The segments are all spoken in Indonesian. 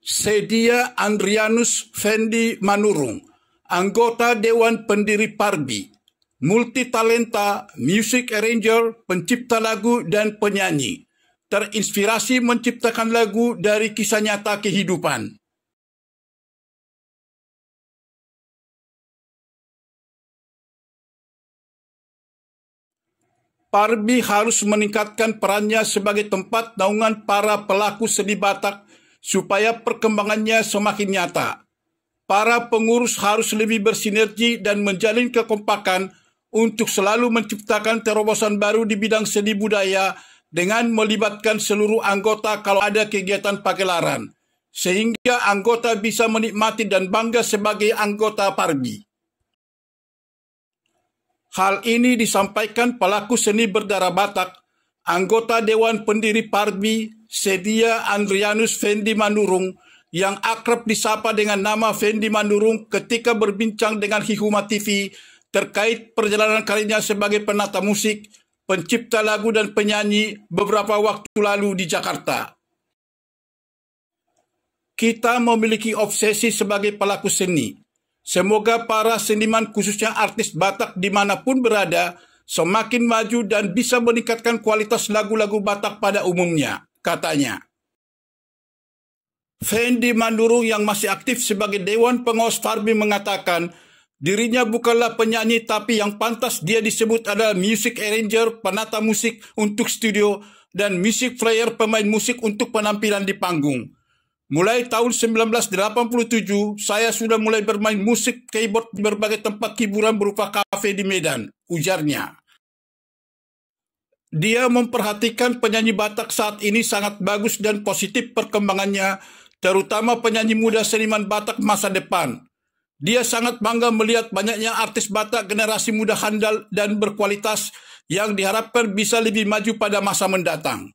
Sedia Andrianus Fendi Manurung, anggota Dewan Pendiri Parbi, multitalenta, music arranger, pencipta lagu dan penyanyi, terinspirasi menciptakan lagu dari kisah nyata kehidupan. Parbi harus meningkatkan perannya sebagai tempat naungan para pelaku seni Batak supaya perkembangannya semakin nyata. Para pengurus harus lebih bersinergi dan menjalin kekompakan untuk selalu menciptakan terobosan baru di bidang seni budaya dengan melibatkan seluruh anggota kalau ada kegiatan pagelaran, sehingga anggota bisa menikmati dan bangga sebagai anggota Parbi. Hal ini disampaikan pelaku seni berdarah Batak, anggota Dewan Pendiri Parbi, Sedia Andrianus Fendi Manurung, yang akrab disapa dengan nama Fendi Manurung ketika berbincang dengan Hikuma TV terkait perjalanan karirnya sebagai penata musik, pencipta lagu dan penyanyi beberapa waktu lalu di Jakarta. Kita memiliki obsesi sebagai pelaku seni. Semoga para seniman khususnya artis Batak dimanapun berada semakin maju dan bisa meningkatkan kualitas lagu-lagu Batak pada umumnya, katanya. Fendi Manurung yang masih aktif sebagai Dewan Pengawas Parbi mengatakan dirinya bukanlah penyanyi tapi yang pantas dia disebut adalah music arranger, penata musik untuk studio, dan music player pemain musik untuk penampilan di panggung. Mulai tahun 1987, saya sudah mulai bermain musik keyboard di berbagai tempat hiburan berupa kafe di Medan, ujarnya. Dia memperhatikan penyanyi Batak saat ini sangat bagus dan positif perkembangannya, terutama penyanyi muda seniman Batak masa depan. Dia sangat bangga melihat banyaknya artis Batak generasi muda handal dan berkualitas yang diharapkan bisa lebih maju pada masa mendatang.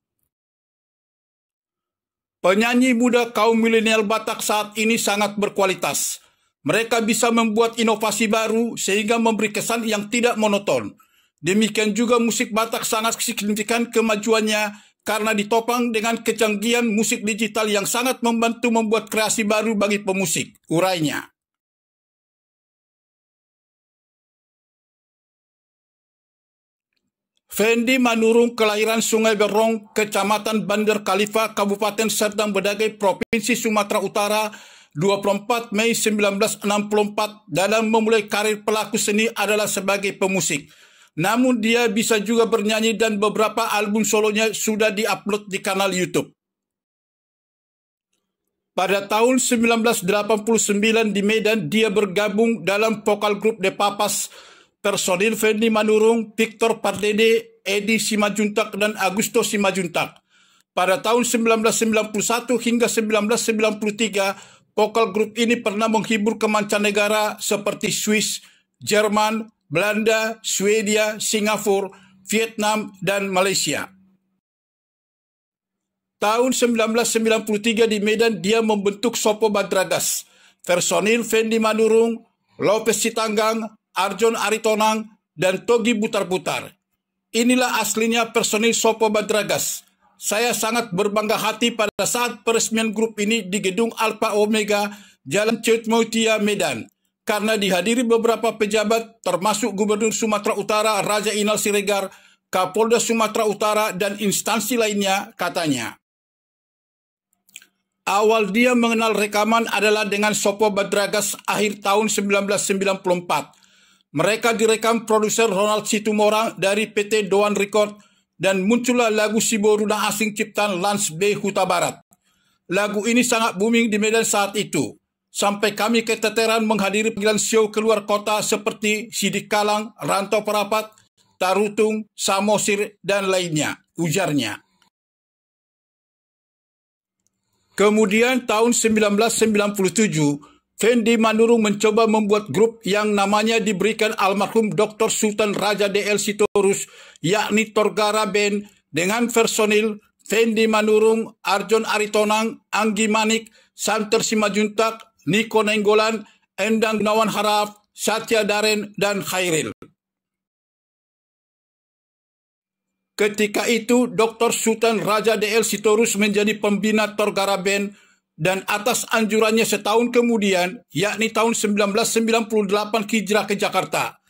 Penyanyi muda kaum milenial Batak saat ini sangat berkualitas. Mereka bisa membuat inovasi baru sehingga memberi kesan yang tidak monoton. Demikian juga musik Batak sangat signifikan kemajuannya karena ditopang dengan kecanggihan musik digital yang sangat membantu membuat kreasi baru bagi pemusik, urainya. Fendi Manurung kelahiran Sungai Berong, Kecamatan Bandar Khalifa, Kabupaten Serdang Bedagai, Provinsi Sumatera Utara, 24 Mei 1964 dalam memulai karir pelaku seni adalah sebagai pemusik. Namun dia bisa juga bernyanyi dan beberapa album solonya sudah diupload di kanal YouTube. Pada tahun 1989 di Medan, dia bergabung dalam vokal grup The Papas, personil Fendi Manurung, Victor Pardede, Edi Simajuntak, dan Augusto Simajuntak. Pada tahun 1991 hingga 1993, vokal grup ini pernah menghibur ke mancanegara seperti Swiss, Jerman, Belanda, Swedia, Singapura, Vietnam, dan Malaysia. Tahun 1993 di Medan dia membentuk Sopo Badragas, personil Fendi Manurung, Lopez Sitanggang, Arjon Aritonang, dan Togi Butar-Butar. Inilah aslinya personil Sopo Badragas. Saya sangat berbangga hati pada saat peresmian grup ini di Gedung Alpha Omega, Jalan Cetmotia, Medan, karena dihadiri beberapa pejabat termasuk Gubernur Sumatera Utara Raja Inal Siregar, Kapolda Sumatera Utara, dan instansi lainnya, katanya. Awal dia mengenal rekaman adalah dengan Sopo Badragas akhir tahun 1994. Mereka direkam produser Ronald Situmorang dari PT Doan Record dan muncullah lagu Siboruna Asing ciptaan Lance B. Huta Barat. Lagu ini sangat booming di Medan saat itu, sampai kami keteteran menghadiri panggilan show keluar kota seperti Sidik Kalang, Rantau Perapat, Tarutung, Samosir, dan lainnya, ujarnya. Kemudian tahun 1997, Fendi Manurung mencoba membuat grup yang namanya diberikan almarhum Dr. Sultan Raja DL Sitorus, yakni Torgara Band, dengan personil Fendi Manurung, Arjon Aritonang, Anggi Manik, Santer Simajuntak, Niko Nenggolan, Endang Gunawan Haraf, Satya Daren, dan Khairil. Ketika itu, Dr. Sultan Raja DL Sitorus menjadi pembina Torgara Band. dan atas anjurannya setahun kemudian, yakni tahun 1998 hijrah ke Jakarta.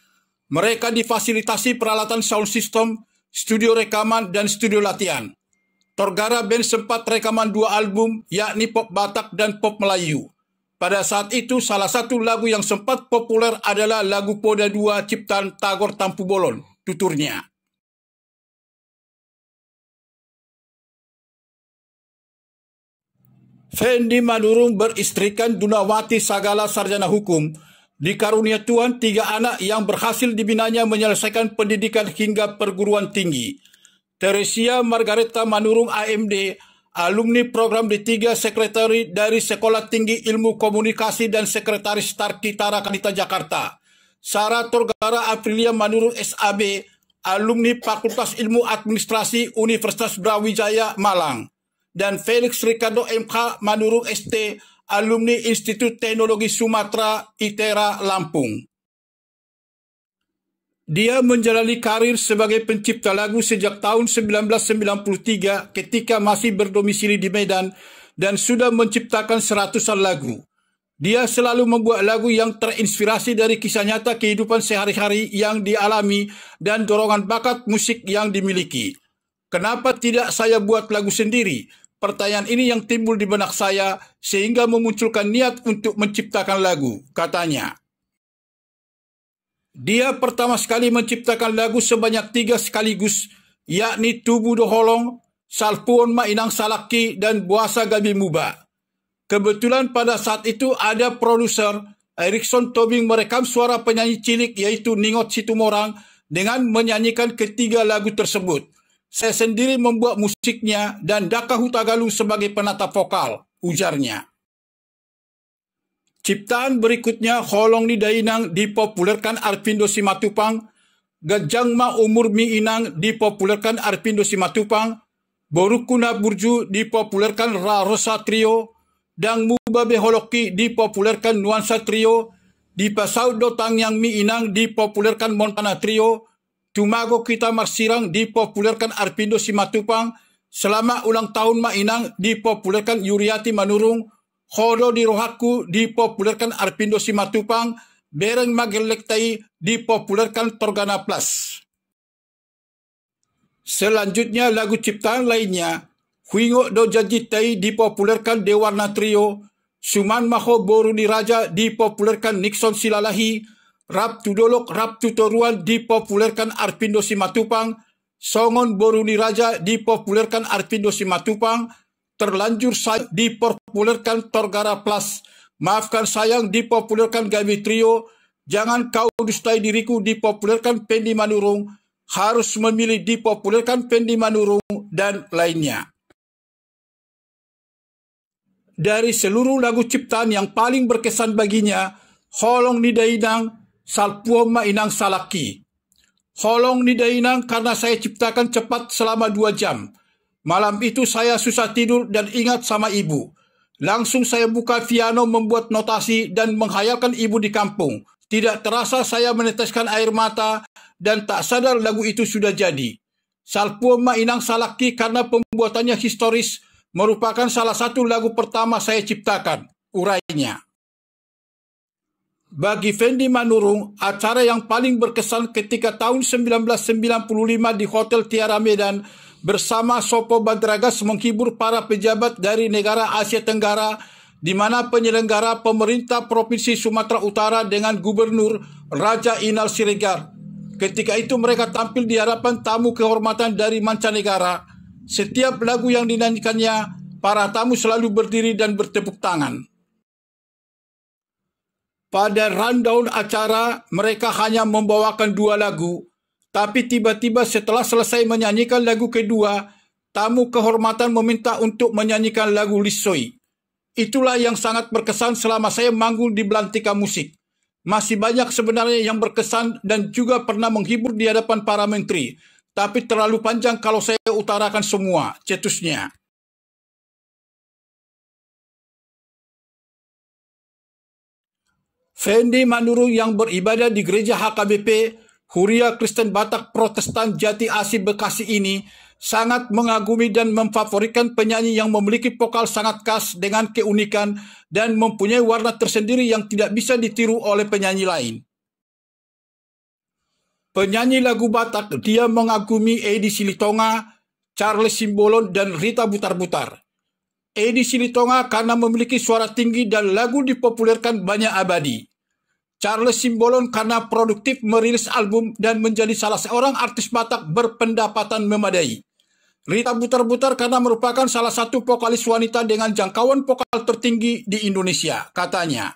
Mereka difasilitasi peralatan sound system, studio rekaman, dan studio latihan. Torgara Band sempat rekaman 2 album, yakni pop Batak dan pop Melayu. Pada saat itu, salah satu lagu yang sempat populer adalah lagu Poda 2 ciptaan Tagor Tampu Bolon, tuturnya. Fendi Manurung beristrikan Dunawati Sagala sarjana hukum. Dikarunia Tuhan 3 anak yang berhasil dibinanya menyelesaikan pendidikan hingga perguruan tinggi. Teresia Margareta Manurung AMD, alumni program D3 sekretari dari Sekolah Tinggi Ilmu Komunikasi dan Sekretaris Tarki Tarakanita Jakarta. Sarah Torgara Aprilia Manurung SAB, alumni Fakultas Ilmu Administrasi Universitas Brawijaya Malang. Dan Felix Ricardo MK Manurung ST, alumni Institut Teknologi Sumatera ITERA Lampung. Dia menjalani karir sebagai pencipta lagu sejak tahun 1993 ketika masih berdomisili di Medan dan sudah menciptakan seratusan lagu. Dia selalu membuat lagu yang terinspirasi dari kisah nyata kehidupan sehari-hari yang dialami dan dorongan bakat musik yang dimiliki. Kenapa tidak saya buat lagu sendiri? Pertanyaan ini yang timbul di benak saya sehingga memunculkan niat untuk menciptakan lagu, katanya. Dia pertama sekali menciptakan lagu sebanyak 3 sekaligus, yakni Tubuh Doholong, Salpuon Mainang Salaki, dan Buasa Gabi Muba. Kebetulan pada saat itu ada produser, Erikson Tobing merekam suara penyanyi cilik yaitu Ningot Situmorang dengan menyanyikan ketiga lagu tersebut. Saya sendiri membuat musiknya dan Daka Hutagalu sebagai penata vokal, ujarnya. Ciptaan berikutnya, Holong ni Dainang, dipopulerkan Arpindo Simatupang, Gajangma Umur Mi Inang, dipopulerkan Arpindo Simatupang, Borukuna Burju, dipopulerkan Ra Rosa Trio, Dang Mubabe Holoki, dipopulerkan Nuansa Trio, Dipasau Dotang Yang Mi Inang, dipopulerkan Montana Trio, Tumago Kita Marsirang, dipopulerkan Arpindo Simatupang, Selama Ulang Tahun Ma Inang, dipopulerkan Yuriati Manurung, Hodo di Rohaku, dipopulerkan Arpindo Simatupang, Bereng Magelektai, dipopulerkan Torgana Plus. Selanjutnya lagu ciptaan lainnya, Huingo Do Jajitai, dipopulerkan Dewarna Trio, Suman Maho Boru di Raja, dipopulerkan Nixon Silalahi, Rap Tudolok Rap Tutoruan, dipopulerkan Arpindo Simatupang, Songon Boru di Raja, dipopulerkan Arpindo Simatupang, Terlanjur Sayang, dipopulerkan Torgara Plus, Maafkan Sayang, dipopulerkan Gabi Trio, Jangan Kau Dustai Diriku, dipopulerkan Fendi Manurung, Harus Memilih, dipopulerkan Fendi Manurung, dan lainnya. Dari seluruh lagu ciptaan yang paling berkesan baginya, Holong ni Dainang, Salpuo Ma Inang Salaki. Holong ni Dainang karena saya ciptakan cepat selama 2 jam. Malam itu saya susah tidur dan ingat sama ibu. Langsung saya buka piano membuat notasi dan menghayalkan ibu di kampung. Tidak terasa saya meneteskan air mata dan tak sadar lagu itu sudah jadi. Salpuo Ma Inang Salaki karena pembuatannya historis merupakan salah satu lagu pertama saya ciptakan, urainya. Bagi Fendi Manurung, acara yang paling berkesan ketika tahun 1995 di Hotel Tiara Medan bersama Sopo Badragas menghibur para pejabat dari negara Asia Tenggara, di mana penyelenggara pemerintah Provinsi Sumatera Utara dengan Gubernur Raja Inal Siregar. Ketika itu mereka tampil di hadapan tamu kehormatan dari mancanegara. Setiap lagu yang dinyanyikannya, para tamu selalu berdiri dan bertepuk tangan. Pada rundown acara, mereka hanya membawakan 2 lagu, tapi tiba-tiba setelah selesai menyanyikan lagu kedua, tamu kehormatan meminta untuk menyanyikan lagu Lisoi. Itulah yang sangat berkesan selama saya manggung di Belantika Musik. Masih banyak sebenarnya yang berkesan dan juga pernah menghibur di hadapan para menteri, tapi terlalu panjang kalau saya utarakan semua, cetusnya. Fendi Manurung yang beribadah di gereja HKBP Huria Kristen Batak Protestan Jati Asih Bekasi ini sangat mengagumi dan memfavoritkan penyanyi yang memiliki vokal sangat khas dengan keunikan dan mempunyai warna tersendiri yang tidak bisa ditiru oleh penyanyi lain. Penyanyi lagu Batak, dia mengagumi Edi Silitonga, Charles Simbolon, dan Rita Butar-Butar. Edi Silitonga karena memiliki suara tinggi dan lagu dipopulerkan banyak abadi. Charles Simbolon karena produktif merilis album dan menjadi salah seorang artis Batak berpendapatan memadai. Rita Butar-Butar karena merupakan salah satu vokalis wanita dengan jangkauan vokal tertinggi di Indonesia, katanya.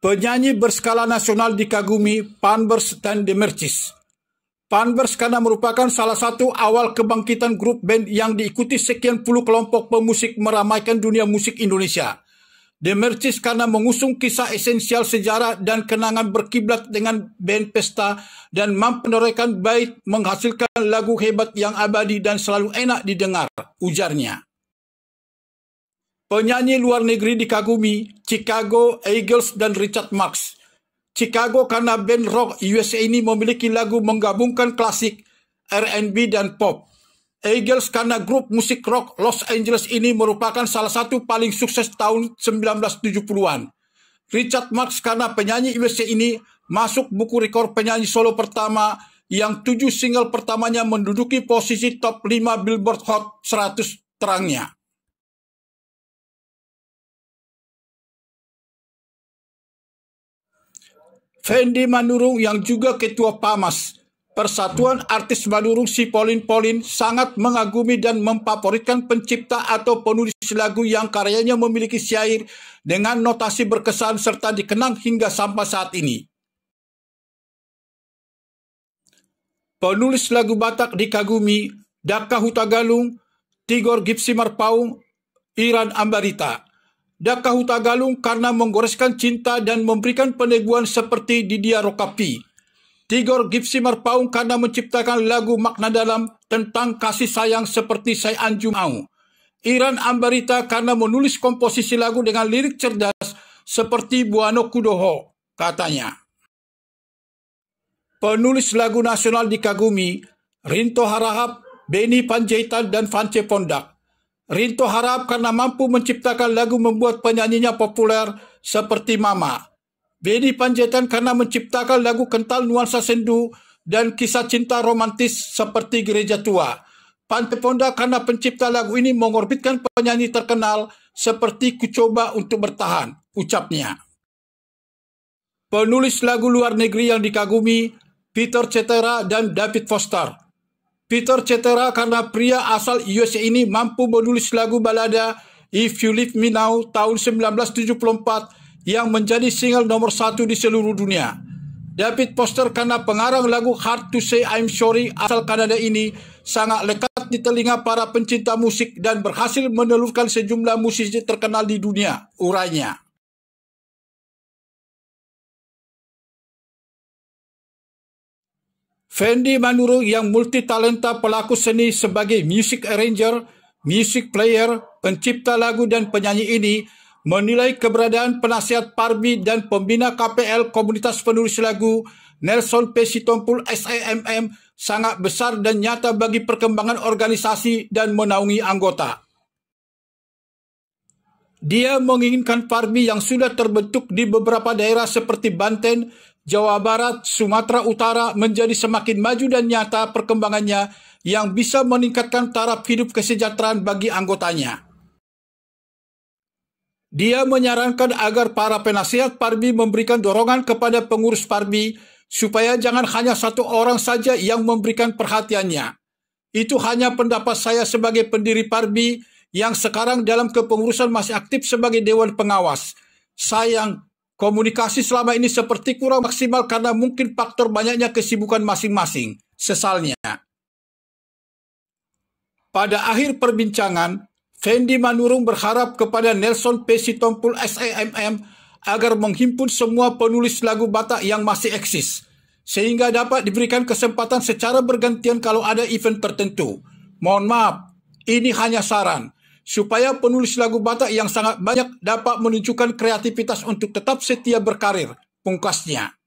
Penyanyi berskala nasional dikagumi Panbers dan The Mercis. Panbers karena merupakan salah satu awal kebangkitan grup band yang diikuti sekian puluh kelompok pemusik meramaikan dunia musik Indonesia. The Mercis karena mengusung kisah esensial sejarah dan kenangan berkiblat dengan band pesta dan mampu menorehkan bait menghasilkan lagu hebat yang abadi dan selalu enak didengar, ujarnya. Penyanyi luar negeri dikagumi Chicago, Eagles, dan Richard Marx. Chicago karena band rock USA ini memiliki lagu menggabungkan klasik, R&B, dan pop. Eagles karena grup musik rock Los Angeles ini merupakan salah satu paling sukses tahun 1970-an. Richard Marx karena penyanyi USA ini masuk buku rekor penyanyi solo pertama yang 7 single pertamanya menduduki posisi top 5 Billboard Hot 100 terangnya. Fendi Manurung yang juga ketua PAMAS, Persatuan Artis Manurung si Polin Polin, sangat mengagumi dan memfavoritkan pencipta atau penulis lagu yang karyanya memiliki syair dengan notasi berkesan serta dikenang hingga sampai saat ini. Penulis lagu Batak dikagumi Daka Hutagalung, Tigor Gipsy Marpaung, Iran Ambarita. Daka Hutagalung karena menggoreskan cinta dan memberikan peneguhan seperti Didia Rokapi. Tigor Gipsy Marpaung karena menciptakan lagu makna dalam tentang kasih sayang seperti Say Anjum Au. Iran Ambarita karena menulis komposisi lagu dengan lirik cerdas seperti Buano Kudoho, katanya. Penulis lagu nasional dikagumi Rinto Harahap, Beni Panjaitan, dan Vance Pondak. Rinto Harahap karena mampu menciptakan lagu membuat penyanyinya populer seperti Mama. Beni Panjaitan karena menciptakan lagu kental nuansa sendu dan kisah cinta romantis seperti Gereja Tua. Vance Pondak karena pencipta lagu ini mengorbitkan penyanyi terkenal seperti Kucoba untuk Bertahan, ucapnya. Penulis lagu luar negeri yang dikagumi Peter Cetera dan David Foster. Peter Cetera karena pria asal USA ini mampu menulis lagu balada If You Leave Me Now tahun 1974 yang menjadi single nomor 1 di seluruh dunia. David Foster karena pengarang lagu Hard to Say I'm Sorry asal Kanada ini sangat lekat di telinga para pencinta musik dan berhasil menelurkan sejumlah musisi terkenal di dunia, urainya. Fendi Manurung yang multitalenta pelaku seni sebagai music arranger, music player, pencipta lagu dan penyanyi ini menilai keberadaan penasihat Parbi dan pembina KPL Komunitas Penulis Lagu Nelson P. Sitompul SAMM sangat besar dan nyata bagi perkembangan organisasi dan menaungi anggota. Dia menginginkan Parbi yang sudah terbentuk di beberapa daerah seperti Banten, Jawa Barat, Sumatera Utara menjadi semakin maju dan nyata perkembangannya yang bisa meningkatkan taraf hidup kesejahteraan bagi anggotanya. Dia menyarankan agar para penasihat Parbi memberikan dorongan kepada pengurus Parbi supaya jangan hanya satu orang saja yang memberikan perhatiannya. Itu hanya pendapat saya sebagai pendiri Parbi yang sekarang dalam kepengurusan masih aktif sebagai Dewan Pengawas. Sayang, komunikasi selama ini seperti kurang maksimal karena mungkin faktor banyaknya kesibukan masing-masing, sesalnya. Pada akhir perbincangan, Fendi Manurung berharap kepada Nelson P. Sitompul SAMM agar menghimpun semua penulis lagu Batak yang masih eksis, sehingga dapat diberikan kesempatan secara bergantian kalau ada event tertentu. Mohon maaf, ini hanya saran, supaya penulis lagu Batak yang sangat banyak dapat menunjukkan kreativitas untuk tetap setia berkarir, pungkasnya.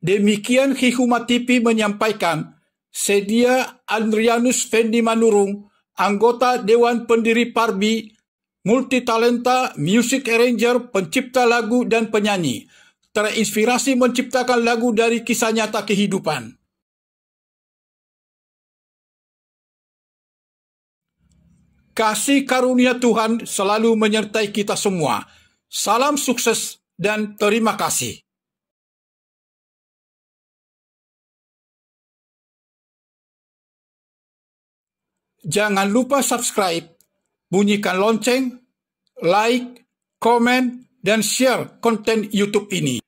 Demikian Hikmat TV menyampaikan, Sedia Andrianus Fendi Manurung, anggota Dewan Pendiri Parbi, multitalenta, music arranger, pencipta lagu dan penyanyi, terinspirasi menciptakan lagu dari kisah nyata kehidupan. Kasih karunia Tuhan selalu menyertai kita semua. Salam sukses dan terima kasih. Jangan lupa subscribe, bunyikan lonceng, like, komen, dan share konten YouTube ini.